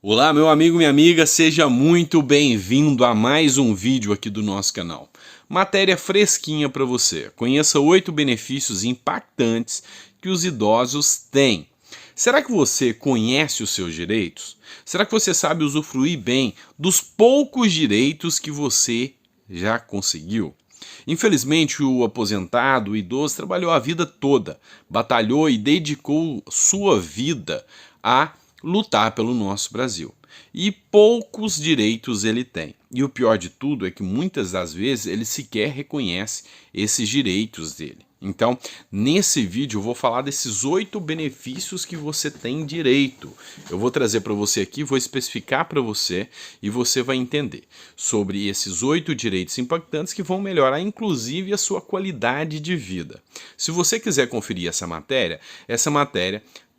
Olá, meu amigo, minha amiga, seja muito bem-vindo a mais um vídeo aqui do nosso canal. Matéria fresquinha para você. Conheça 8 benefícios impactantes que os idosos têm. Será que você conhece os seus direitos? Será que você sabe usufruir bem dos poucos direitos que você já conseguiu? Infelizmente, o aposentado, o idoso, trabalhou a vida toda, batalhou e dedicou sua vida a lutar pelo nosso Brasil. E poucos direitos ele tem. E o pior de tudo é que muitas das vezes ele sequer reconhece esses direitos dele. Então, nesse vídeo eu vou falar desses 8 benefícios que você tem direito. Eu vou trazer para você aqui, vou especificar para você e você vai entender sobre esses 8 direitos impactantes que vão melhorar inclusive a sua qualidade de vida. Se você quiser conferir essa matéria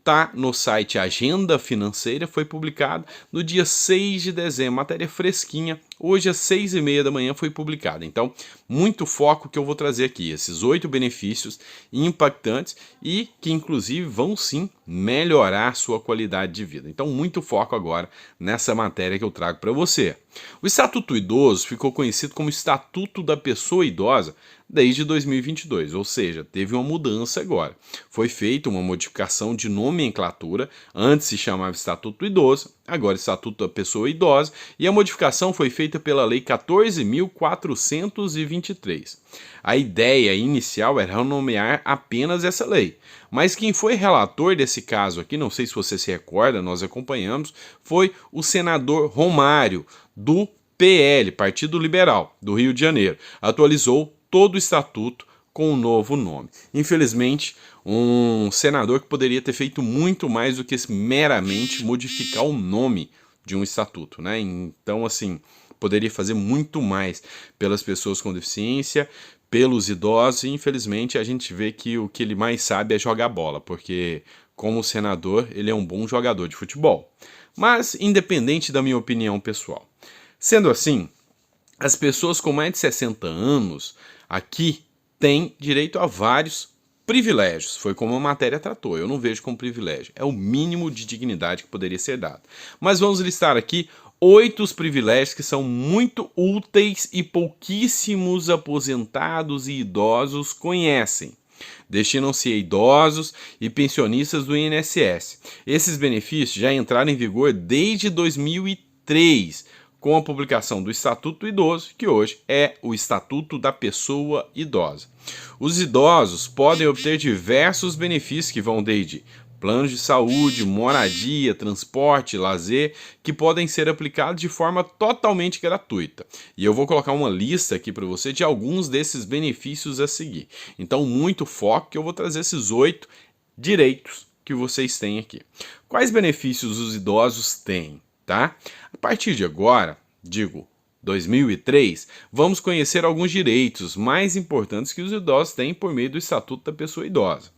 tá no site Agenda Financeira, foi publicada no dia 6 de dezembro, matéria fresquinha, hoje às 6h30 da manhã foi publicada. Então, muito foco que eu vou trazer aqui, esses 8 benefícios impactantes e que inclusive vão sim melhorar a sua qualidade de vida. Então, muito foco agora nessa matéria que eu trago para você. O Estatuto Idoso ficou conhecido como Estatuto da Pessoa Idosa desde 2022, ou seja, teve uma mudança agora. Foi feita uma modificação de nomenclatura, antes se chamava Estatuto Idoso, agora Estatuto da Pessoa Idosa, e a modificação foi feita pela Lei 14.423. A ideia inicial era renomear apenas essa lei, mas quem foi relator desse caso aqui, não sei se você se recorda, nós acompanhamos, foi o senador Romário, do PL, Partido Liberal, do Rio de Janeiro. Atualizou todo o estatuto com um novo nome. Infelizmente, um senador que poderia ter feito muito mais do que meramente modificar o nome de um estatuto, né? Então, assim, poderia fazer muito mais pelas pessoas com deficiência, pelos idosos, e infelizmente a gente vê que o que ele mais sabe é jogar bola, porque como senador ele é um bom jogador de futebol. Mas, independente da minha opinião pessoal, sendo assim, as pessoas com mais de 60 anos aqui têm direito a vários privilégios. Foi como a matéria tratou, eu não vejo como privilégio. É o mínimo de dignidade que poderia ser dado. Mas vamos listar aqui 8 privilégios que são muito úteis e pouquíssimos aposentados e idosos conhecem. Destinam-se a idosos e pensionistas do INSS. Esses benefícios já entraram em vigor desde 2003, com a publicação do Estatuto do Idoso, que hoje é o Estatuto da Pessoa Idosa. Os idosos podem obter diversos benefícios que vão desde planos de saúde, moradia, transporte, lazer, que podem ser aplicados de forma totalmente gratuita. E eu vou colocar uma lista aqui para você de alguns desses benefícios a seguir. Então, muito foco que eu vou trazer esses 8 direitos que vocês têm aqui. Quais benefícios os idosos têm? Tá? A partir de agora, 2003, vamos conhecer alguns direitos mais importantes que os idosos têm por meio do Estatuto da Pessoa Idosa.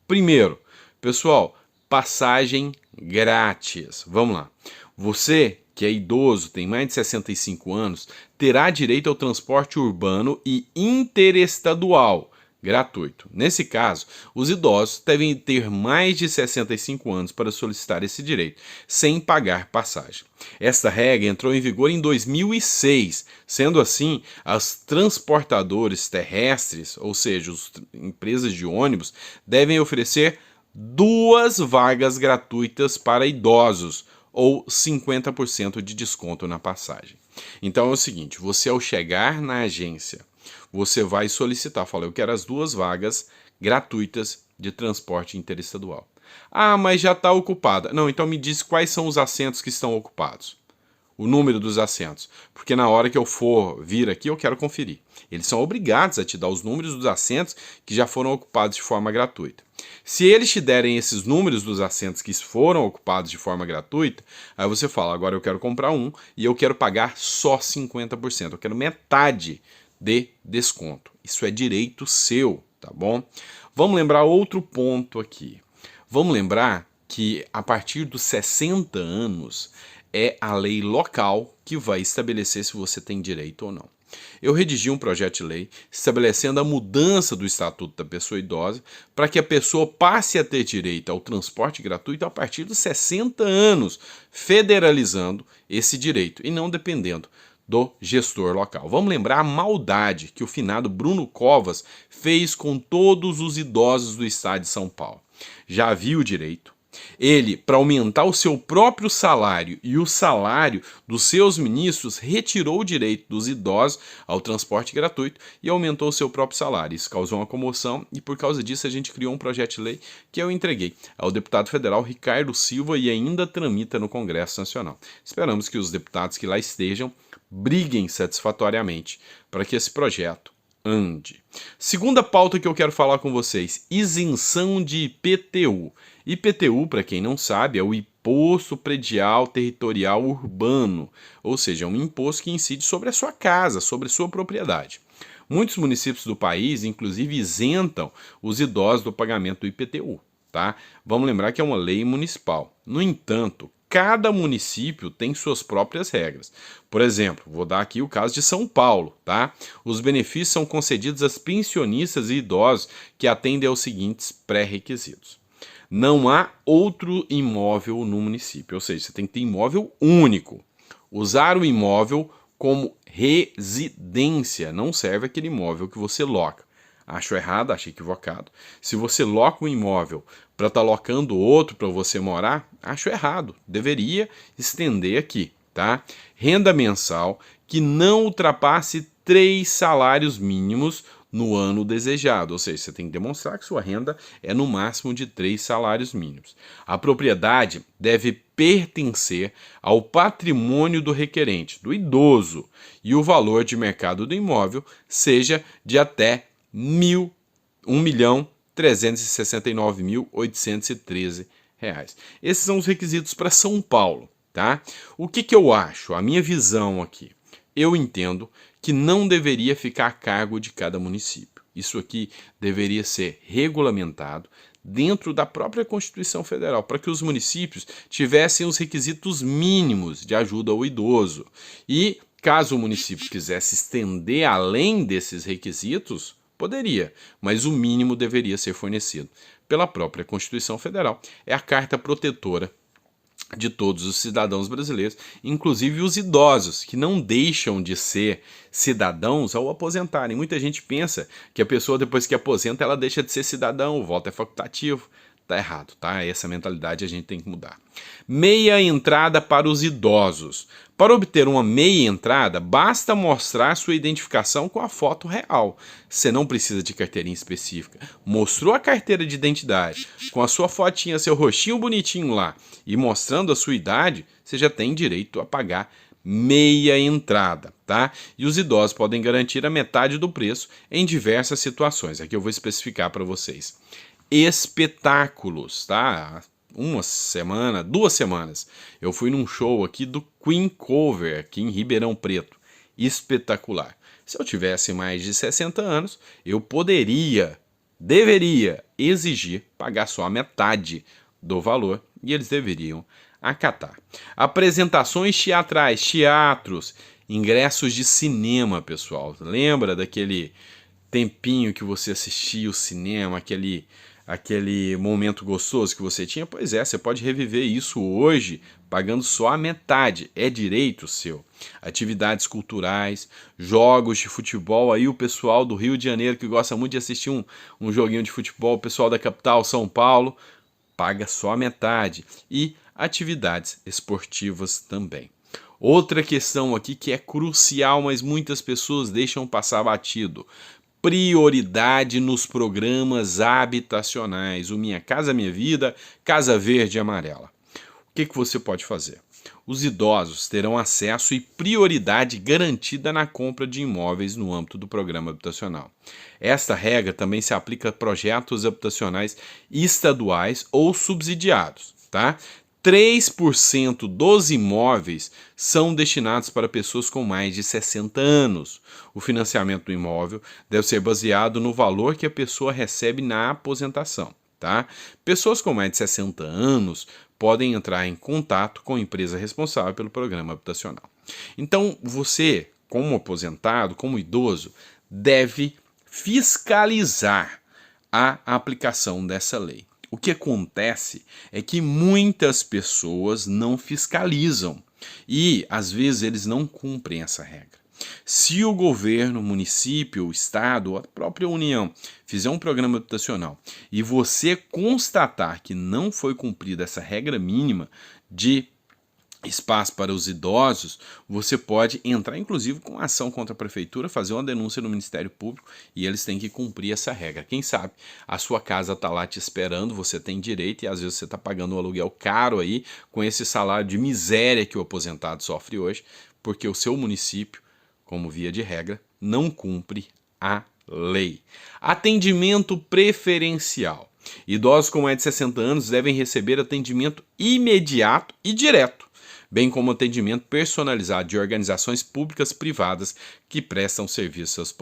Primeiro, pessoal, passagem grátis. Vamos lá. Você que é idoso, tem mais de 65 anos, terá direito ao transporte urbano e interestadual gratuito. Nesse caso, os idosos devem ter mais de 65 anos para solicitar esse direito, sem pagar passagem. Esta regra entrou em vigor em 2006, sendo assim, as transportadoras terrestres, ou seja, as empresas de ônibus, devem oferecer 2 vagas gratuitas para idosos, ou 50% de desconto na passagem. Então é o seguinte, você ao chegar na agência, você vai solicitar, fala, eu quero as 2 vagas gratuitas de transporte interestadual. Ah, mas já está ocupada. Não, então me diz quais são os assentos que estão ocupados. O número dos assentos, porque na hora que eu for vir aqui eu quero conferir. Eles são obrigados a te dar os números dos assentos que já foram ocupados de forma gratuita. Se eles te derem esses números dos assentos que foram ocupados de forma gratuita, aí você fala, agora eu quero comprar um e eu quero pagar só 50%, eu quero metade de desconto. Isso é direito seu, tá bom? Vamos lembrar outro ponto aqui. Vamos lembrar que a partir dos 60 anos é a lei local que vai estabelecer se você tem direito ou não. Eu redigi um projeto de lei estabelecendo a mudança do Estatuto da Pessoa Idosa para que a pessoa passe a ter direito ao transporte gratuito a partir dos 60 anos, federalizando esse direito e não dependendo do gestor local. Vamos lembrar a maldade que o finado Bruno Covas fez com todos os idosos do estado de São Paulo. Já havia o direito. Ele, para aumentar o seu próprio salário e o salário dos seus ministros, retirou o direito dos idosos ao transporte gratuito e aumentou o seu próprio salário. Isso causou uma comoção e por causa disso a gente criou um projeto de lei que eu entreguei ao deputado federal Ricardo Silva e ainda tramita no Congresso Nacional. Esperamos que os deputados que lá estejam briguem satisfatoriamente para que esse projeto ande. Segunda pauta que eu quero falar com vocês, isenção de IPTU. IPTU, para quem não sabe, é o Imposto Predial Territorial Urbano, ou seja, é um imposto que incide sobre a sua casa, sobre a sua propriedade. Muitos municípios do país, inclusive, isentam os idosos do pagamento do IPTU, tá? Vamos lembrar que é uma lei municipal. No entanto, cada município tem suas próprias regras. Por exemplo, vou dar aqui o caso de São Paulo, tá? Os benefícios são concedidos às pensionistas e idosos que atendem aos seguintes pré-requisitos. Não há outro imóvel no município, ou seja, você tem que ter imóvel único. Usar o imóvel como residência, não serve aquele imóvel que você loca. Acho errado, acho equivocado. Se você loca um imóvel para estar locando outro para você morar, acho errado. Deveria estender aqui, tá? Renda mensal que não ultrapasse 3 salários mínimos no ano desejado, ou seja, você tem que demonstrar que sua renda é no máximo de 3 salários mínimos. A propriedade deve pertencer ao patrimônio do requerente, do idoso, e o valor de mercado do imóvel seja de até R$1.369.813. Esses são os requisitos para São Paulo, tá? O que eu acho? A minha visão aqui. Eu entendo que não deveria ficar a cargo de cada município. Isso aqui deveria ser regulamentado dentro da própria Constituição Federal, para que os municípios tivessem os requisitos mínimos de ajuda ao idoso. E, caso o município quisesse estender além desses requisitos, poderia, mas o mínimo deveria ser fornecido pela própria Constituição Federal. É a carta protetora de todos os cidadãos brasileiros, inclusive os idosos, que não deixam de ser cidadãos ao aposentarem. Muita gente pensa que a pessoa, depois que aposenta, ela deixa de ser cidadão, o voto é facultativo. Tá errado, tá? Essa mentalidade a gente tem que mudar. Meia entrada para os idosos. Para obter uma meia entrada, basta mostrar sua identificação com a foto real. Você não precisa de carteirinha específica. Mostrou a carteira de identidade, com a sua fotinha, seu rostinho bonitinho lá, e mostrando a sua idade, você já tem direito a pagar meia entrada, tá? E os idosos podem garantir a metade do preço em diversas situações. Aqui eu vou especificar para vocês. Espetáculos, tá? Duas semanas, eu fui num show aqui do Queen Cover, aqui em Ribeirão Preto. Espetacular. Se eu tivesse mais de 60 anos, eu deveria exigir pagar só a metade do valor e eles deveriam acatar. Apresentações teatrais, teatros, ingressos de cinema, pessoal. Lembra daquele tempinho que você assistia o cinema, aquele momento gostoso que você tinha? Pois é, você pode reviver isso hoje pagando só a metade, é direito seu. Atividades culturais, jogos de futebol, aí o pessoal do Rio de Janeiro que gosta muito de assistir um joguinho de futebol, o pessoal da capital, São Paulo, paga só a metade. E atividades esportivas também. Outra questão aqui que é crucial, mas muitas pessoas deixam passar batido. Prioridade nos programas habitacionais, o Minha Casa Minha Vida, Casa Verde e Amarela. O que você pode fazer? Os idosos terão acesso e prioridade garantida na compra de imóveis no âmbito do programa habitacional. Esta regra também se aplica a projetos habitacionais estaduais ou subsidiados, tá? 3% dos imóveis são destinados para pessoas com mais de 60 anos. O financiamento do imóvel deve ser baseado no valor que a pessoa recebe na aposentação, tá? Pessoas com mais de 60 anos podem entrar em contato com a empresa responsável pelo programa habitacional. Então, você, como aposentado, como idoso, deve fiscalizar a aplicação dessa lei. O que acontece é que muitas pessoas não fiscalizam e, às vezes, eles não cumprem essa regra. Se o governo, o município, o estado ou a própria União fizer um programa habitacional e você constatar que não foi cumprida essa regra mínima de espaço para os idosos, você pode entrar inclusive com ação contra a prefeitura, fazer uma denúncia no Ministério Público e eles têm que cumprir essa regra. Quem sabe a sua casa está lá te esperando, você tem direito e às vezes você está pagando um aluguel caro aí com esse salário de miséria que o aposentado sofre hoje, porque o seu município, como via de regra, não cumpre a lei. Atendimento preferencial. Idosos com mais de 60 anos devem receber atendimento imediato e direto, bem como atendimento personalizado de organizações públicas privadas que prestam serviços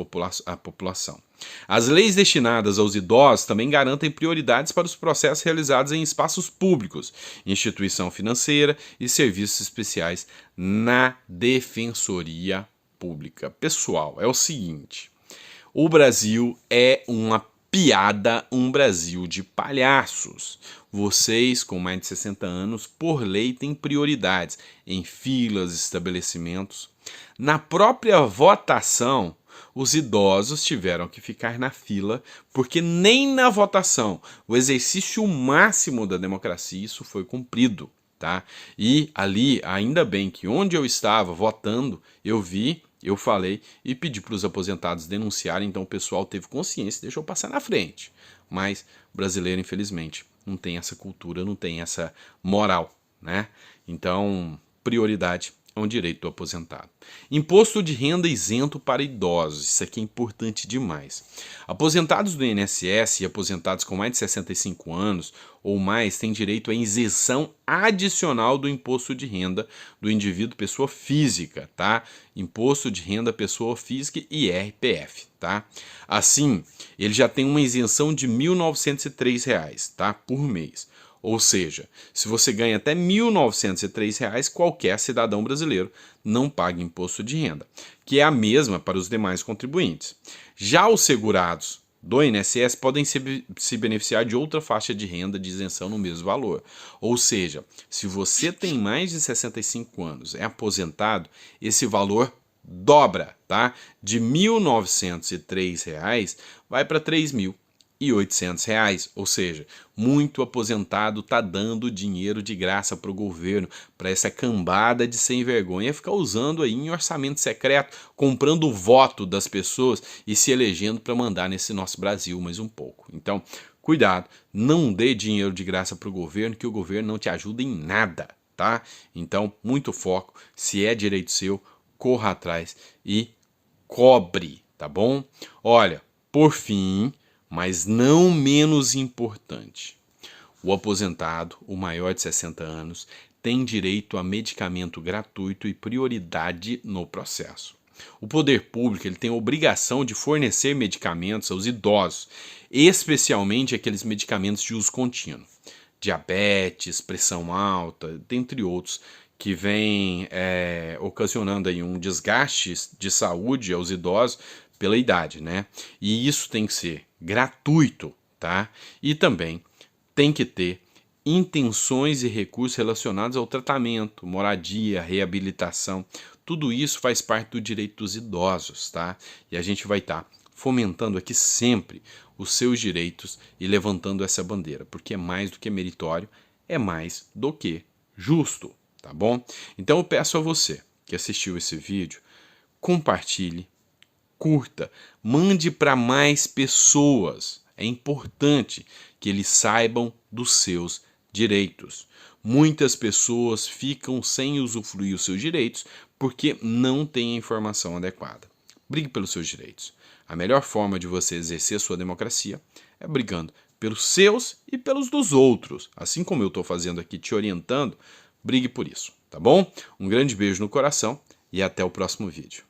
à população. As leis destinadas aos idosos também garantem prioridades para os processos realizados em espaços públicos, instituição financeira e serviços especiais na Defensoria Pública. Pessoal, é o seguinte, o Brasil é uma piada, um Brasil de palhaços. Vocês com mais de 60 anos, por lei, têm prioridades em filas, estabelecimentos. Na própria votação, os idosos tiveram que ficar na fila, porque nem na votação, o exercício máximo da democracia, isso foi cumprido. Tá? E ali, ainda bem que onde eu estava votando, eu vi, eu falei e pedi para os aposentados denunciarem, então o pessoal teve consciência e deixou passar na frente. Mas o brasileiro, infelizmente, não tem essa cultura, não tem essa moral, né? Então, prioridade é um direito do aposentado. Imposto de renda isento para idosos, isso aqui é importante demais. Aposentados do INSS e aposentados com mais de 65 anos ou mais têm direito à isenção adicional do imposto de renda do indivíduo pessoa física, tá? Imposto de renda pessoa física e IRPF, tá? Assim, ele já tem uma isenção de R$ 1.903, tá? Por mês. Ou seja, se você ganha até R$ 1.903, qualquer cidadão brasileiro não paga imposto de renda, que é a mesma para os demais contribuintes. Já os segurados do INSS podem se beneficiar de outra faixa de renda de isenção no mesmo valor. Ou seja, se você tem mais de 65 anos, é aposentado, esse valor dobra, tá? De R$ 1.903 vai para R$ 3.800, ou seja, muito aposentado está dando dinheiro de graça para o governo, para essa cambada de sem vergonha ficar usando aí em orçamento secreto, comprando o voto das pessoas e se elegendo para mandar nesse nosso Brasil mais um pouco. Então, cuidado, não dê dinheiro de graça para o governo, que o governo não te ajuda em nada, tá? Então, muito foco, se é direito seu, corra atrás e cobre, tá bom? Olha, por fim, mas não menos importante, o aposentado, o maior de 60 anos, tem direito a medicamento gratuito e prioridade no processo. O poder público ele tem a obrigação de fornecer medicamentos aos idosos, especialmente aqueles medicamentos de uso contínuo. Diabetes, pressão alta, dentre outros, que vem ocasionando aí um desgaste de saúde aos idosos pela idade, né? E isso tem que ser gratuito, tá? E também tem que ter intenções e recursos relacionados ao tratamento, moradia, reabilitação. Tudo isso faz parte do direito dos idosos, tá? E a gente vai estar fomentando aqui sempre os seus direitos e levantando essa bandeira, porque é mais do que meritório, é mais do que justo, tá bom? Então eu peço a você que assistiu esse vídeo, compartilhe, curta, mande para mais pessoas. É importante que eles saibam dos seus direitos. Muitas pessoas ficam sem usufruir os seus direitos porque não têm a informação adequada. Brigue pelos seus direitos. A melhor forma de você exercer sua democracia é brigando pelos seus e pelos dos outros. Assim como eu estou fazendo aqui, te orientando, brigue por isso, tá bom? Um grande beijo no coração e até o próximo vídeo.